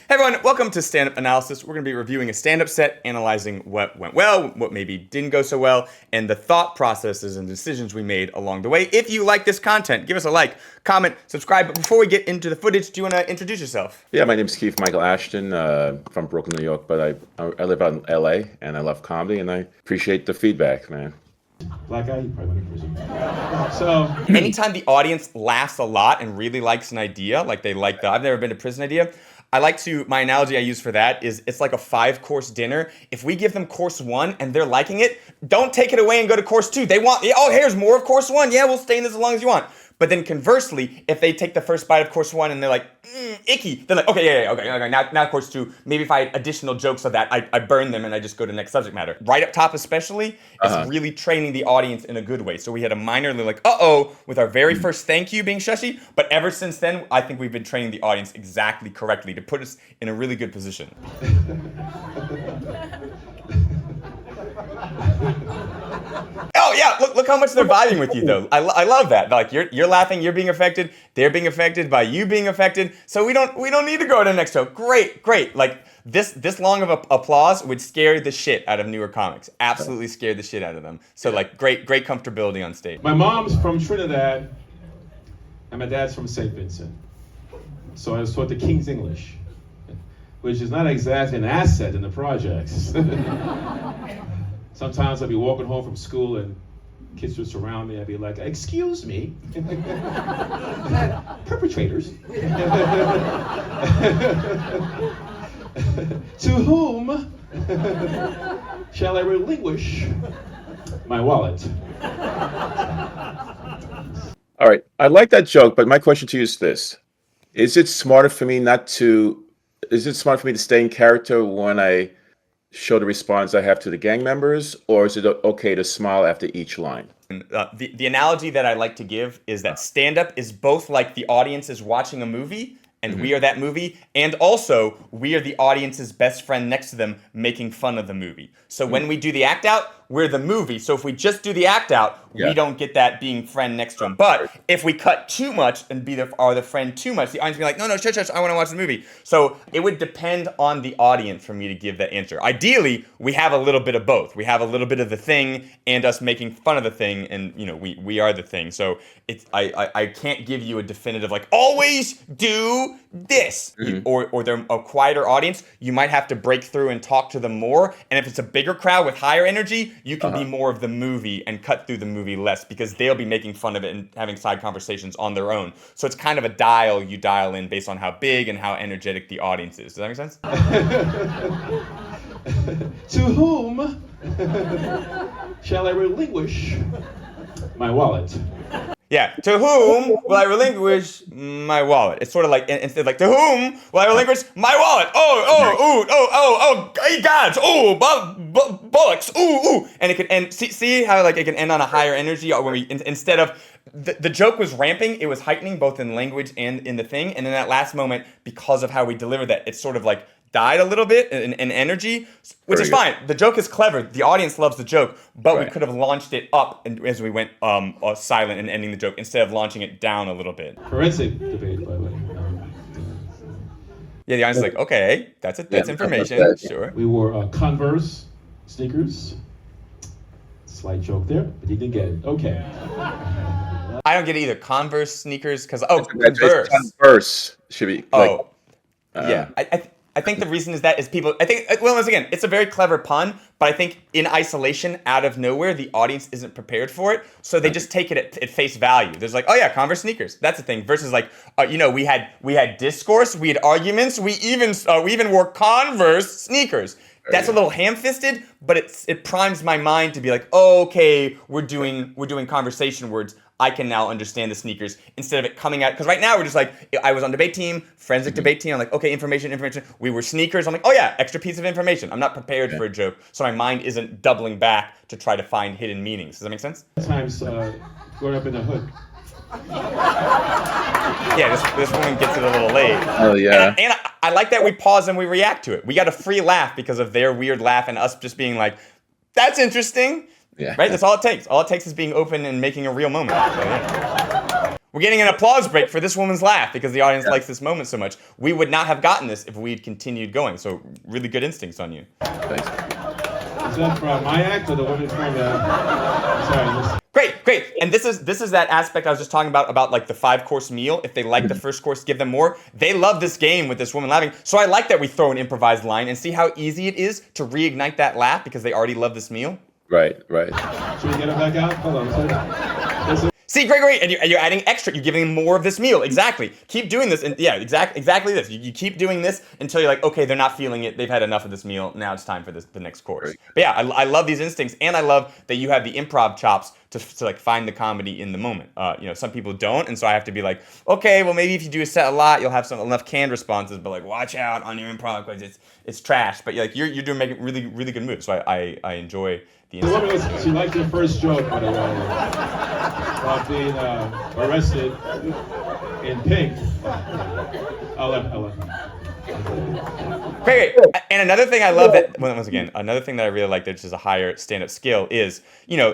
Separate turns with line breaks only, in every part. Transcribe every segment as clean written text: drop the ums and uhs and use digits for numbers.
Hey everyone, welcome to Stand-Up Analysis. We're going to be reviewing a stand-up set, analyzing what went well, what maybe didn't go so well, and the thought processes and decisions we made along the way. If you like this content, give us a like, comment, subscribe. But before we get into the footage, do you want to introduce yourself?
Yeah, my name's Keith Michael Ashton, from Brooklyn, New York, but I live out in LA, and I love comedy, and I appreciate the feedback, man.
Black guy, you probably went to prison. So
Anytime the audience laughs a lot and really likes an idea, like they like the I've never been to prison idea, my analogy I use for that is it's like a 5-course dinner. If we give them course 1 and they're liking it, don't take it away and go to course 2. They want, oh, here's more of course 1. Yeah, we'll stay in this as long as you want. But then conversely, if they take the first bite of course 1 and they're like, icky, they're like, okay, now course 2, maybe if I had additional jokes of that, I burn them and I just go to the next subject matter. Right up top especially, it's really training the audience in a good way. So we had a minorly like, with our very first thank you being shushy, but ever since then, I think we've been training the audience exactly correctly to put us in a really good position. Oh yeah, look how much they're vibing with you though. I love that. Like you're laughing, you're being affected, they're being affected by you being affected. So we don't need to go to the next show. Great. Like this long of applause would scare the shit out of newer comics. Absolutely scare the shit out of them. So like great comfortability on stage.
my mom's from Trinidad, and my dad's from St. Vincent. So I was taught the King's English, which is not exactly an asset in the projects. Sometimes I'd be walking home from school and kids would surround me. I'd be like, excuse me, perpetrators. To whom shall I relinquish my wallet?
All right, I like that joke, but my question to you is this. Is it smarter for me to stay in character when I show the response I have to the gang members, or is it okay to smile after each line?
The analogy that I like to give is that stand-up is both like the audience is watching a movie, and we are that movie, and also we are the audience's best friend next to them making fun of the movie. So when we do the act out, we're the movie. So if we just do the act out, we don't get that being friend next to him. But if we cut too much and are the friend too much, the audience will be like, no, shush, I want to watch the movie. So it would depend on the audience for me to give that answer. Ideally, we have a little bit of both. We have a little bit of the thing and us making fun of the thing, and we are the thing. So I can't give you a definitive like always do this, or they're a quieter audience. You might have to break through and talk to them more. And if it's a bigger crowd with higher energy, you can be more of the movie and cut through the movie less because they'll be making fun of it and having side conversations on their own. So it's kind of a dial you dial in based on how big and how energetic the audience is. Does that make sense?
To whom shall I relinquish my wallet?
Yeah, to whom will I relinquish my wallet? It's sort of like, instead of like, to whom will I relinquish my wallet? Oh, gods, bullocks, ooh. And it can end, see how like it can end on a higher energy when we, instead of, the joke was ramping, it was heightening both in language and in the thing. And in that last moment, because of how we delivered that, it's sort of like, died a little bit in energy, which is fine. The joke is clever. The audience loves the joke, but we could have launched it up as we went silent and ending the joke instead of launching it down a little bit.
Forensic debate, by the way.
Yeah, the audience is like, okay, that's information. Sure.
We wore Converse sneakers. Slight joke there, but you didn't get it. Okay.
I don't get it either. Converse sneakers, because
Converse. Converse should be.
Yeah. I think the reason is people, once again, it's a very clever pun, but I think in isolation, out of nowhere, the audience isn't prepared for it. So they just take it at face value. There's like, oh yeah, Converse sneakers. That's the thing. Versus like, we had discourse, we had arguments, we even wore Converse sneakers. That's a little ham-fisted, but it primes my mind to be like, oh, okay, we're doing conversation words. I can now understand the sneakers instead of it coming out. Because right now we're just like, I was on debate team, forensic debate team. I'm like, okay, information. We were sneakers. I'm like, oh yeah, extra piece of information. I'm not prepared for a joke. So my mind isn't doubling back to try to find hidden meanings. Does that make sense?
Sometimes growing up in the hood.
Yeah, this woman gets it a little late.
Oh yeah.
And I like that we pause and we react to it. We got a free laugh because of their weird laugh and us just being like, that's interesting.
Yeah.
Right? That's all it takes. All it takes is being open and making a real moment. So, yeah. we're getting an applause break for this woman's laugh because the audience likes this moment so much. We would not have gotten this if we'd continued going. So really good instincts on you.
Thanks.
Is that from my act or the women from the? Sorry.
Great. And this is that aspect I was just talking about like the 5-course meal. If they like the first course, give them more. They love this game with this woman laughing. So I like that we throw an improvised line and see how easy it is to reignite that laugh because they already love this meal.
Right.
Should we get it back out? Hold on.
See, great, and you're adding extra. You're giving them more of this meal. Exactly. Keep doing this, and yeah, exactly this. You keep doing this until you're like, okay, they're not feeling it. They've had enough of this meal. Now it's time for the next course.
Right.
But yeah, I love these instincts, and I love that you have the improv chops to like find the comedy in the moment. Some people don't, and so I have to be like, okay, well maybe if you do a set a lot, you'll have enough canned responses, but like watch out on your improv because it's trash. But you're doing making really really good moves. So I enjoy the instincts.
She liked your first joke, by the way. About being arrested in pink. I'll let.
Great. And another thing I love another thing that I really like that is a higher stand-up skill is,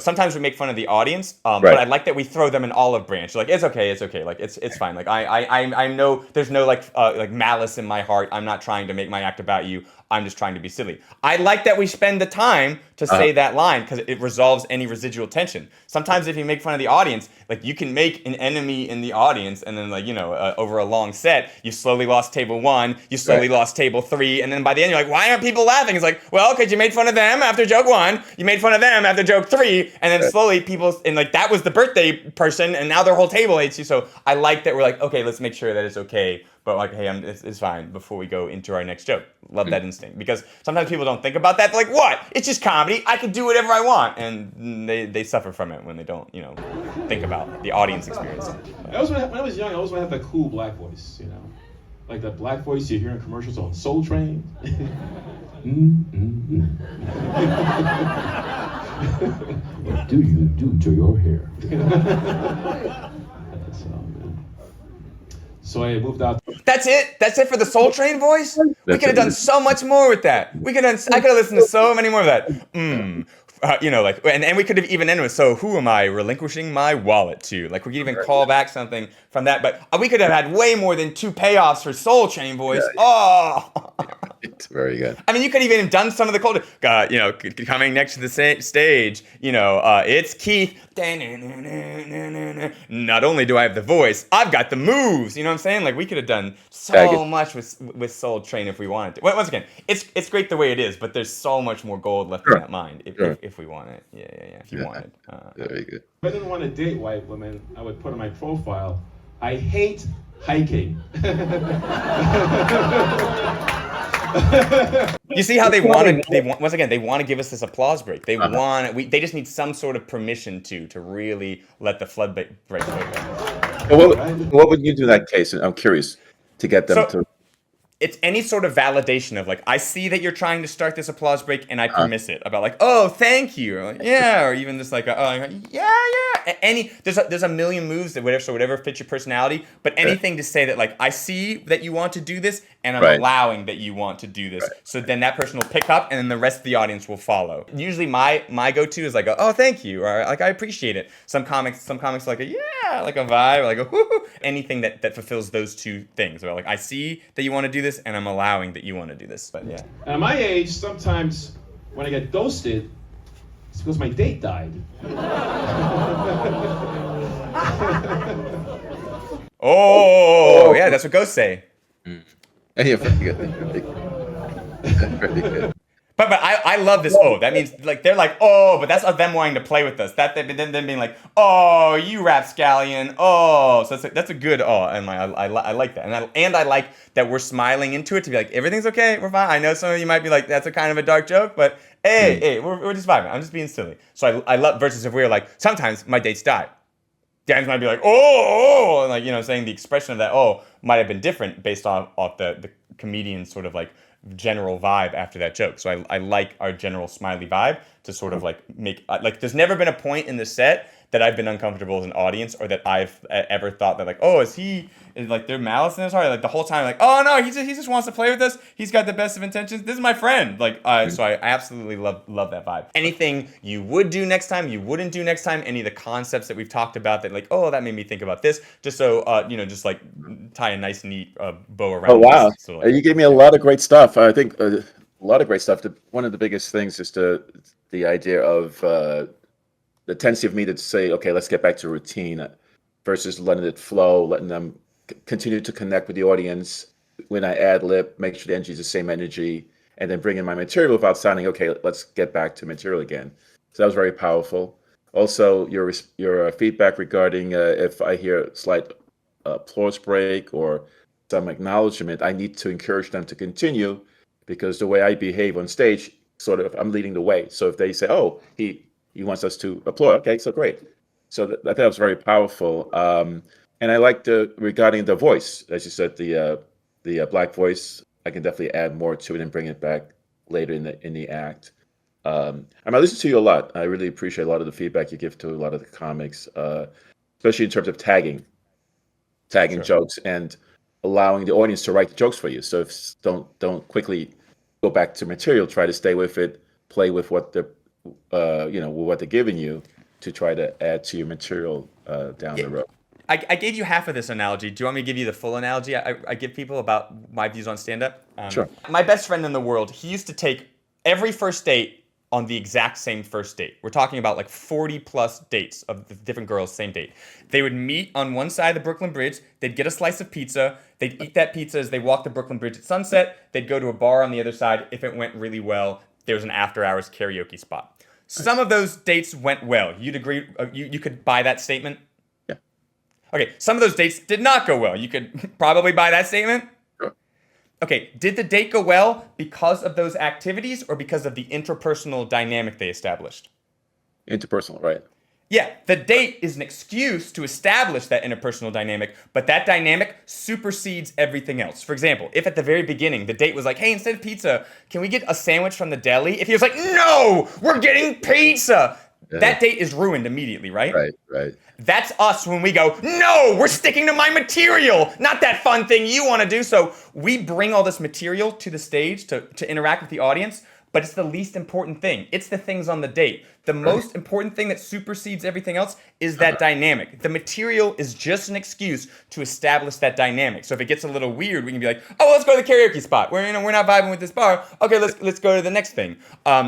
sometimes we make fun of the audience,
right.
but I like that we throw them an olive branch. Like, it's okay. Like, it's fine. Like, I know there's no like malice in my heart. I'm not trying to make my act about you. I'm just trying to be silly. I like that we spend the time to say that line because it resolves any residual tension. Sometimes if you make fun of the audience, like you can make an enemy in the audience and then over a long set, you slowly lost table 1, you slowly lost table 3, and then by the end you're like, why aren't people laughing? It's like, well, because you made fun of them after joke 1, you made fun of them after joke 3, and then slowly people, and like that was the birthday person, and now their whole table hates you. So I like that we're like, okay, let's make sure that it's okay. But like, hey, it's fine before we go into our next joke. Love that instinct. Because sometimes people don't think about that. They're like, what? It's just comedy. I can do whatever I want. And they suffer from it when they don't, think about the audience experience.
When I was young, I always wanted to have that cool black voice, Like that black voice you hear in commercials on Soul Train. What do you do to your hair? So I moved out.
That's it? That's it for the Soul Train voice? We could have done so much more with that. I could have listened to so many more of that. And we could have even ended with, so who am I relinquishing my wallet to? Like, we could even call back something from that. But we could have had way more than 2 payoffs for Soul Train voice. Yeah. Oh!
It's very good.
I mean, you could even have done some of the culture. Coming next to the stage, it's Keith. Not only do I have the voice, I've got the moves. You know what I'm saying? Like, we could have done so much with Soul Train if we wanted to. Once again, it's great the way it is, but there's so much more gold left in that mind if we want it. Yeah. If you want it.
Very good.
If I didn't want to date white women, I would put on my profile, I hate hiking.
You see how they want to give us this applause break. They they just need some sort of permission to really let the floodgates open.
What would you do in that case? I'm curious to get them to.
It's any sort of validation of like, I see that you're trying to start this applause break and I permiss it. About like, oh, thank you. Or like, yeah. Or even just like, yeah. There's a million moves that whatever fits your personality. But anything to say that like, I see that you want to do this and I'm allowing that you want to do this. So then that person will pick up and then the rest of the audience will follow. Usually my go-to is like, oh, thank you. Or like, I appreciate it. Some comics like like a vibe, or like a whoo, anything that fulfills those two things. Or like, I see that you want to do this and I'm allowing that you want to do this. But yeah.
At my age, sometimes when I get ghosted, it's because my date died.
Oh, yeah, that's what ghosts say.
Yeah, very good. Very good.
But I love this. Oh, that means like they're like, oh, but that's them wanting to play with us. That them being like, oh, you rapscallion. Oh, so that's a good. Oh, and I like that, and I like that we're smiling into it to be like, everything's okay, we're fine. I know some of you might be like, that's a kind of a dark joke, but hey, we're just vibing. I'm just being silly. So I love versus if we were like, sometimes my dates die. Dan's might be like, oh, and like saying the expression of that might have been different based off the comedian's sort of like general vibe after that joke. So I like our general smiley vibe to sort of like make like there's never been a point in the set that I've been uncomfortable as an audience, or that I've ever thought that like, oh, is like their malice in his heart? Like the whole time, like, oh no, he just wants to play with us. He's got the best of intentions. This is my friend. Like, so I absolutely love that vibe. Anything you would do next time, you wouldn't do next time? Any of the concepts that we've talked about that like, oh, that made me think about this. Just so just like tie a nice neat bow around.
Oh wow,
this. So, like,
you gave me a lot of great stuff. I think a lot of great stuff. One of the biggest things is the idea of the tendency of me to say, okay, let's get back to routine versus letting it flow, letting them continue to connect with the audience. When I ad lib, make sure the energy is the same energy, and then bring in my material without sounding, okay, let's get back to material again. So that was very powerful. Also, your feedback regarding if I hear a slight applause break or some acknowledgement, I need to encourage them to continue, because the way I behave on stage, sort of, I'm leading the way. So if they say, oh, he wants us to applaud, okay, so great. So I think that was very powerful. And I liked regarding the voice, as you said, the black voice. I can definitely add more to it and bring it back later in the act. I listen to you a lot. I really appreciate a lot of the feedback you give to a lot of the comics, especially in terms of tagging
Sure.
jokes and allowing the audience to write the jokes for you. So don't quickly go back to material. Try to stay with it. Play with what they're what they're giving you to try to add to your material down the road.
I gave you half of this analogy. Do you want me to give you the full analogy I give people about my views on stand-up?
Sure.
My best friend in the world, he used to take every first date on the exact same first date. We're talking about like 40 plus dates of the different girls, same date. They would meet on one side of the Brooklyn Bridge. They'd get a slice of pizza. They'd eat that pizza as they walked the Brooklyn Bridge at sunset. They'd go to a bar on the other side. If it went really well, there was an after-hours karaoke spot. Some of those dates went well. You'd agree? You could buy that statement?
Yeah.
Okay, some of those dates did not go well. You could probably buy that statement?
Sure.
Okay, did the date go well because of those activities or because of the interpersonal dynamic they established?
Interpersonal, right?
Yeah, the date is an excuse to establish that interpersonal dynamic, but that dynamic supersedes everything else. For example, if at the very beginning the date was like, hey, instead of pizza, can we get a sandwich from the deli? If he was like, no, we're getting pizza, that date is ruined immediately, right?
Right.
That's us when we go, no, we're sticking to my material, not that fun thing you want to do. So we bring all this material to the stage to interact with the audience, but it's the least important thing. It's the things on the date. The most important thing that supersedes everything else is that dynamic. The material is just an excuse to establish that dynamic. So if it gets a little weird, we can be like, oh, let's go to the karaoke spot. We're not vibing with this bar. Okay, let's go to the next thing.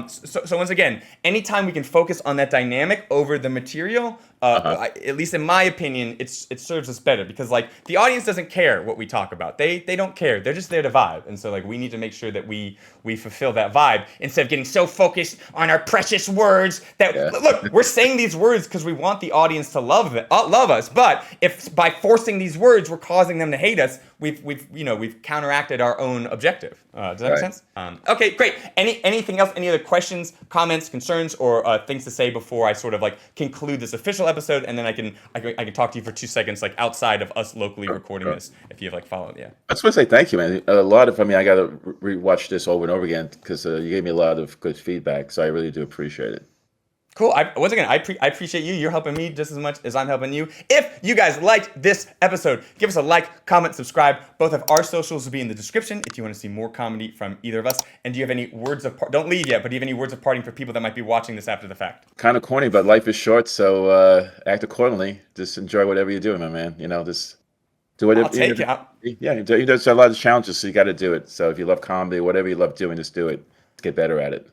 So once again, anytime we can focus on that dynamic over the material, at least in my opinion, it serves us better, because like the audience doesn't care what we talk about. They don't care. They're just there to vibe. And so like we need to make sure that we fulfill that vibe instead of getting so focused on our precious words that look, we're saying these words because we want the audience to love us. But if by forcing these words we're causing them to hate us, we've counteracted our own objective. Does that make sense? Okay, great. Anything else? Any other questions, comments, concerns, or things to say before I sort of like conclude this official episode, and then I can talk to you for 2 seconds, like outside of us locally recording this, if you've like followed. Yeah.
I just want to say thank you, man. I got to rewatch this over and over again because you gave me a lot of good feedback, so I really do appreciate it.
Cool. Once again, I appreciate you. You're helping me just as much as I'm helping you. If you guys liked this episode, give us a like, comment, subscribe. Both of our socials will be in the description if you want to see more comedy from either of us. And do you have any words of don't leave yet, but do you have any words of parting for people that might be watching this after the fact?
Kind of corny, but life is short, so act accordingly. Just enjoy whatever you're doing, my man. Just do whatever.
I'll take it.
Yeah, there's a lot of challenges, so you got to do it. So if you love comedy, whatever you love doing, just do it. Get better at it.